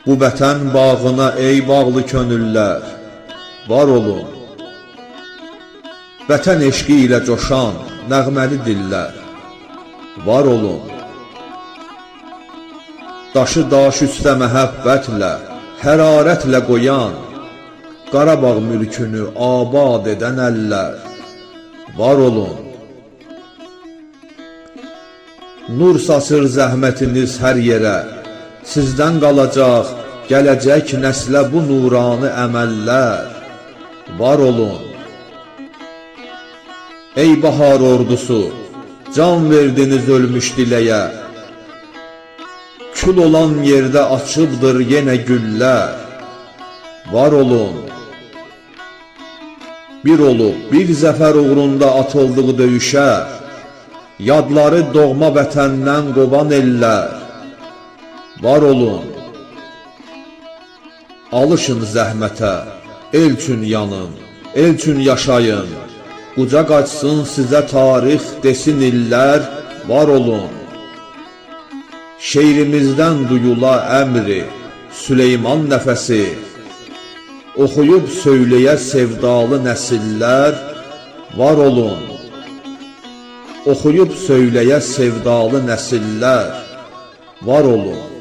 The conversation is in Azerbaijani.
Bu vətən bağına ey bağlı könüllər, var olun. Vətən eşqi ilə coşan nəğməli dillər, var olun. Daşı daş üstə məhəbbətlə, hərarətlə qoyan, Qarabağ mülkünü abad edən əllər, var olun. Nur saçır zəhmətiniz hər yerə, sizdən qalacaq, gələcək nəslə bu nuranı əməllər, var olun. Ey bahar ordusu, can verdiniz ölmüş diləyə, kül olan yerdə açıbdır yenə güllər, var olun. Bir olub, bir zəfər uğrunda atıldığı döyüşə, yadları doğma vətəndən qovan ellər, var olun. Alışın zəhmətə, el üçün yanın, el üçün yaşayın, qucaq açsın sizə tarix desin illər, var olun. Şeirimizdən duyula əmri, Süleyman nəfəsi, oxuyub söyləyə sevdalı nəsillər, var olun. Oxuyub söyləyə sevdalı nəsillər, var olun.